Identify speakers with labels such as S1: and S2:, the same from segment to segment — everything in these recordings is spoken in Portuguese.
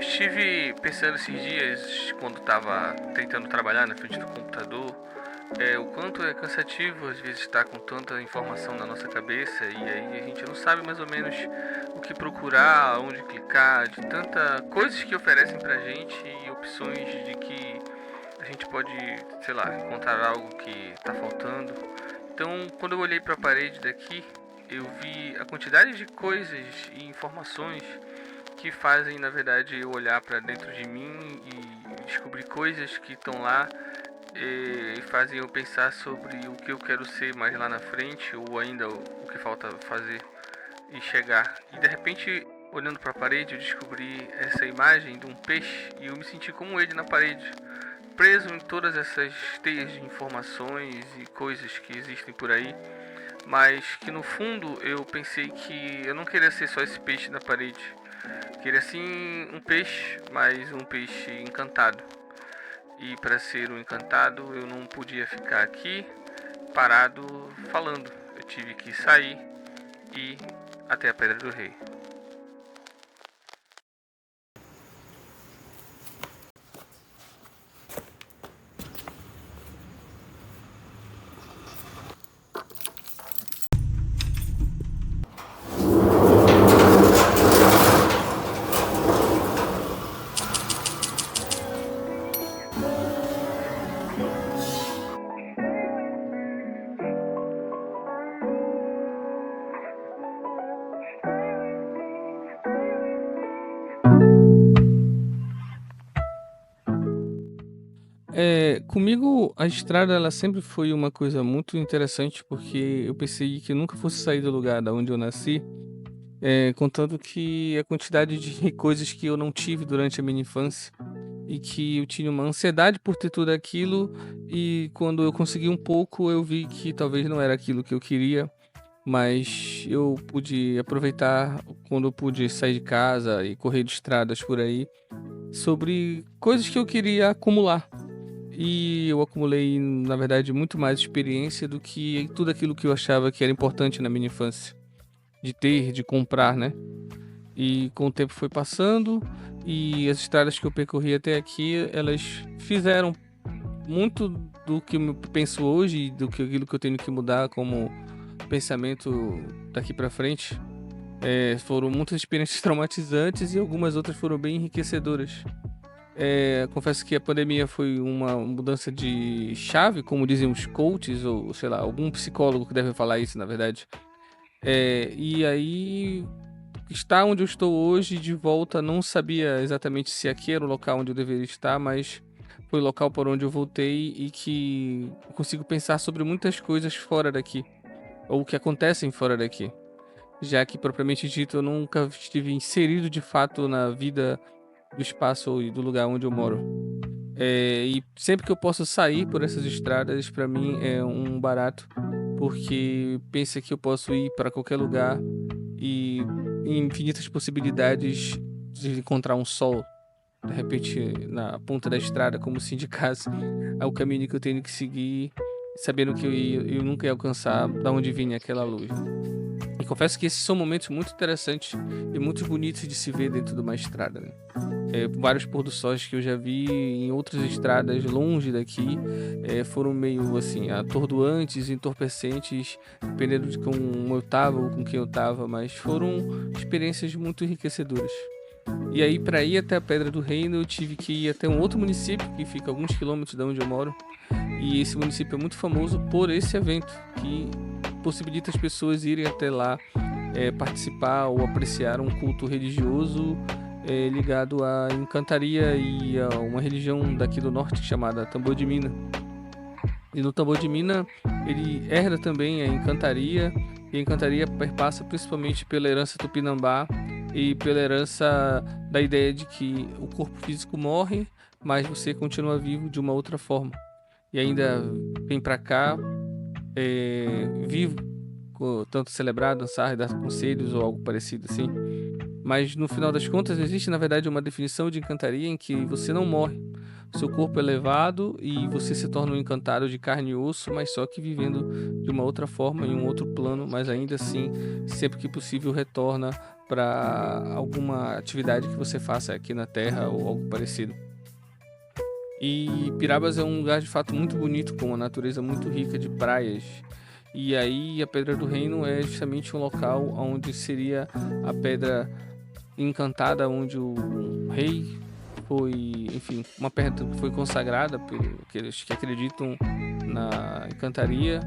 S1: Estive pensando esses dias, quando estava tentando trabalhar na frente do computador, o quanto é cansativo às vezes estar com tanta informação na nossa cabeça e aí a gente não sabe mais ou menos o que procurar, onde clicar, de tanta coisas que oferecem pra gente e opções de que a gente pode, sei lá, encontrar algo que está faltando. Então, quando eu olhei para a parede daqui, eu vi a quantidade de coisas e informações que fazem, na verdade, eu olhar para dentro de mim e descobrir coisas que estão lá e fazem eu pensar sobre o que eu quero ser mais lá na frente ou ainda o que falta fazer e chegar. E de repente, olhando para a parede, eu descobri essa imagem de um peixe e eu me senti como ele na parede, preso em todas essas teias de informações e coisas que existem por aí, mas que no fundo eu pensei que eu não queria ser só esse peixe na parede. Queria sim um peixe, mas um peixe encantado. E para ser um encantado, eu não podia ficar aqui parado falando. Eu tive que sair e ir até a Pedra do Rei.
S2: Comigo a estrada ela sempre foi uma coisa muito interessante, porque eu pensei que eu nunca fosse sair do lugar da onde eu nasci, contanto que a quantidade de coisas que eu não tive durante a minha infância e que eu tinha uma ansiedade por ter tudo aquilo, e quando eu consegui um pouco, eu vi que talvez não era aquilo que eu queria, mas eu pude aproveitar quando eu pude sair de casa e correr de estradas por aí, sobre coisas que eu queria acumular. E eu acumulei, na verdade, muito mais experiência do que tudo aquilo que eu achava que era importante na minha infância, de ter, de comprar, né? E com o tempo foi passando e as estradas que eu percorri até aqui, elas fizeram muito do que eu penso hoje e do que aquilo que eu tenho que mudar como pensamento daqui pra frente. Foram muitas experiências traumatizantes e algumas outras foram bem enriquecedoras. Confesso que a pandemia foi uma mudança de chave, como dizem os coaches, ou sei lá, algum psicólogo que deve falar isso, na verdade. E aí, estar onde eu estou hoje, de volta, não sabia exatamente se aqui era o local onde eu deveria estar, mas foi o local por onde eu voltei e que eu consigo pensar sobre muitas coisas fora daqui, ou que acontecem fora daqui. Já que, propriamente dito, eu nunca estive inserido de fato na vida do espaço e do lugar onde eu moro. E sempre que eu posso sair por essas estradas, para mim é um barato, porque pensa que eu posso ir para qualquer lugar e infinitas possibilidades de encontrar um sol, de repente, na ponta da estrada, como se indicasse o caminho que eu tenho que seguir, sabendo que eu nunca ia alcançar da onde vinha aquela luz. E confesso que esses são momentos muito interessantes e muito bonitos de se ver dentro de uma estrada, né? Vários pôr do sóis que eu já vi em outras estradas longe daqui, foram meio assim, atordoantes, entorpecentes, dependendo de como eu estava ou com quem eu estava, mas foram experiências muito enriquecedoras. E aí, para ir até a Pedra do Reino, eu tive que ir até um outro município que fica a alguns quilômetros de onde eu moro. E esse município é muito famoso por esse evento, que possibilita as pessoas irem até lá, participar ou apreciar um culto religioso ligado à encantaria e a uma religião daqui do norte chamada Tambor de Mina. E no Tambor de Mina ele herda também a encantaria, e a encantaria perpassa principalmente pela herança tupinambá e pela herança da ideia de que o corpo físico morre, mas você continua vivo de uma outra forma. E ainda vem pra cá vivo, tanto celebrar, dançar, dar conselhos ou algo parecido assim. Mas no final das contas existe na verdade uma definição de encantaria em que você não morre. seu corpo é levado e você se torna um encantado de carne e osso, mas só que vivendo de uma outra forma, em um outro plano, mas ainda assim, sempre que possível, retorna para alguma atividade que você faça aqui na Terra ou algo parecido. E Pirabas é um lugar de fato muito bonito, com uma natureza muito rica de praias. E aí a Pedra do Reino é justamente um local onde seria a pedra encantada, onde o rei foi, enfim, uma pedra que foi consagrada por aqueles que acreditam na encantaria,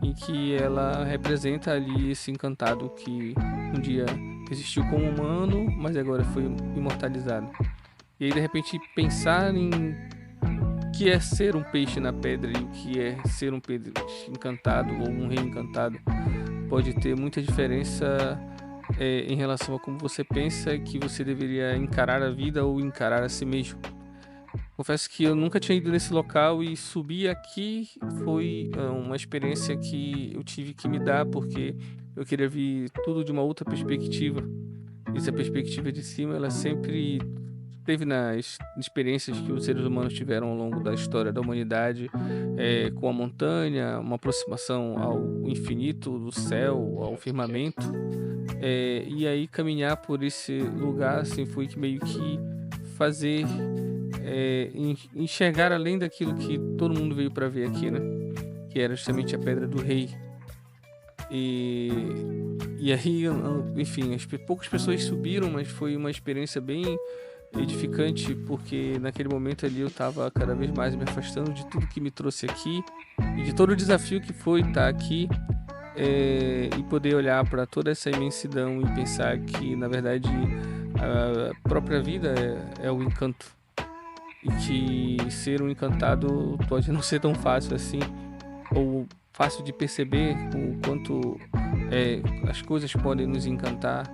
S2: em que ela representa ali esse encantado que um dia existiu como humano, mas agora foi imortalizado. E aí de repente pensar em o que é ser um peixe na pedra e o que é ser um peixe encantado ou um rei encantado pode ter muita diferença em relação a como você pensa que você deveria encarar a vida ou encarar a si mesmo. Confesso que eu nunca tinha ido nesse local e subir aqui foi uma experiência que eu tive que me dar porque eu queria ver tudo de uma outra perspectiva. E essa perspectiva de cima, ela sempre teve nas experiências que os seres humanos tiveram ao longo da história da humanidade, com a montanha, uma aproximação ao infinito, do céu, ao firmamento. E aí caminhar por esse lugar assim foi que meio que fazer enxergar além daquilo que todo mundo veio para ver aqui, né? Que era justamente a Pedra do Rei. E, e aí, enfim, poucas pessoas subiram, mas foi uma experiência bem edificante, porque naquele momento ali eu estava cada vez mais me afastando de tudo que me trouxe aqui e de todo o desafio que foi estar aqui, e poder olhar para toda essa imensidão e pensar que, na verdade, a própria vida é o encanto e que ser um encantado pode não ser tão fácil assim, ou fácil de perceber o quanto as coisas podem nos encantar,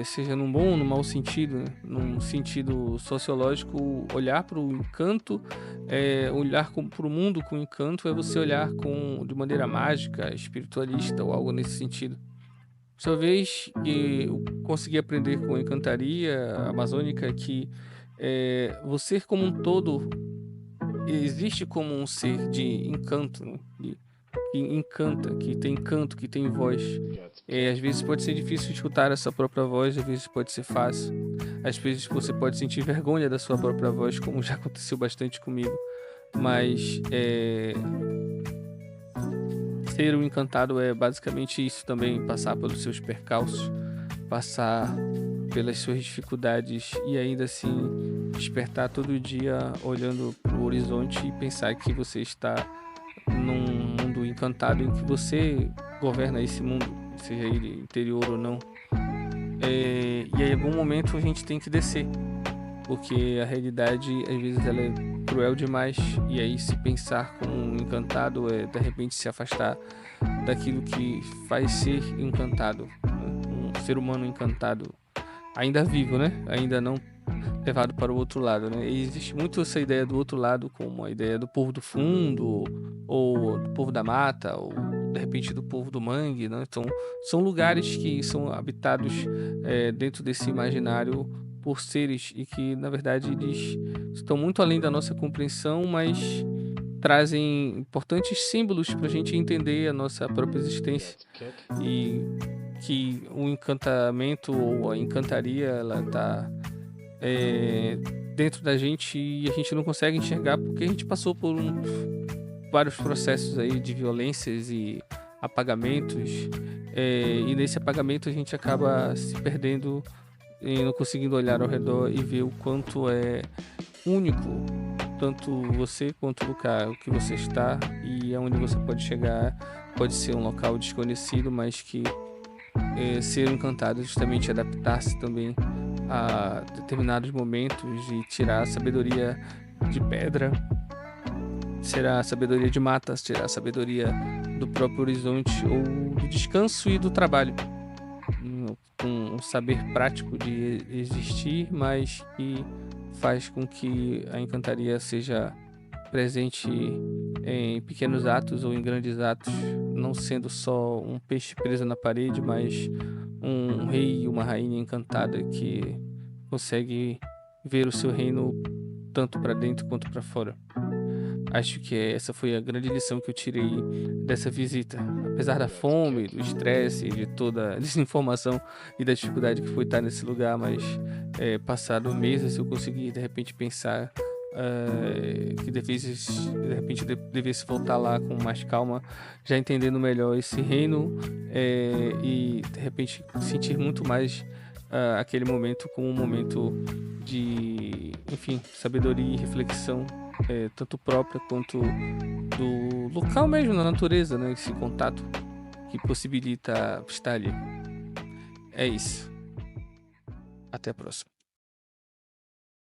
S2: seja num bom ou num mau sentido, né? Num sentido sociológico, olhar para o encanto, olhar para o mundo com encanto é você olhar de maneira mágica, espiritualista ou algo nesse sentido. Só vez que eu consegui aprender com a encantaria amazônica que você como um todo existe como um ser de encanto, né? Que encanta, que tem canto, que tem voz. Às vezes pode ser difícil escutar essa própria voz, às vezes pode ser fácil. Às vezes você pode sentir vergonha da sua própria voz, como já aconteceu bastante comigo. Mas ser um encantado é basicamente isso também, passar pelos seus percalços, passar pelas suas dificuldades e ainda assim despertar todo dia olhando para o horizonte e pensar que você está num mundo encantado em que você governa esse mundo, seja ele interior ou não. E aí, em algum momento a gente tem que descer, porque a realidade às vezes ela é cruel demais. E aí se pensar como um encantado é de repente se afastar daquilo que faz ser encantado, né? Um ser humano encantado, ainda vivo, né? Ainda não levado para o outro lado, né? E existe muito essa ideia do outro lado, como a ideia do povo do fundo, ou do povo da mata, ou de repente do povo do mangue, né? Então, são lugares que são habitados dentro desse imaginário por seres e que, na verdade, eles estão muito além da nossa compreensão, mas trazem importantes símbolos para a gente entender a nossa própria existência e que o encantamento ou a encantaria ela está dentro da gente e a gente não consegue enxergar porque a gente passou por vários processos aí de violências e apagamentos, e nesse apagamento a gente acaba se perdendo e não conseguindo olhar ao redor e ver o quanto é único tanto você quanto o lugar que você está e aonde você pode chegar. Pode ser um local desconhecido, mas que ser encantado é justamente adaptar-se também a determinados momentos e tirar a sabedoria de pedra, tirar a sabedoria de matas, tirar a sabedoria do próprio horizonte ou do descanso e do trabalho. Um saber prático de existir, mas que faz com que a encantaria seja presente em pequenos atos ou em grandes atos, não sendo só um peixe preso na parede, mas um rei e uma rainha encantada que consegue ver o seu reino tanto para dentro quanto para fora. Acho que essa foi a grande lição que eu tirei dessa visita. Apesar da fome, do estresse, de toda a desinformação e da dificuldade que foi estar nesse lugar, mas passado meses eu consegui de repente pensar que de repente devesse voltar lá com mais calma, já entendendo melhor esse reino, e de repente sentir muito mais aquele momento como um momento de, enfim, sabedoria e reflexão, tanto própria quanto do local mesmo, na natureza, né? Esse contato que possibilita estar ali. É isso. Até a próxima.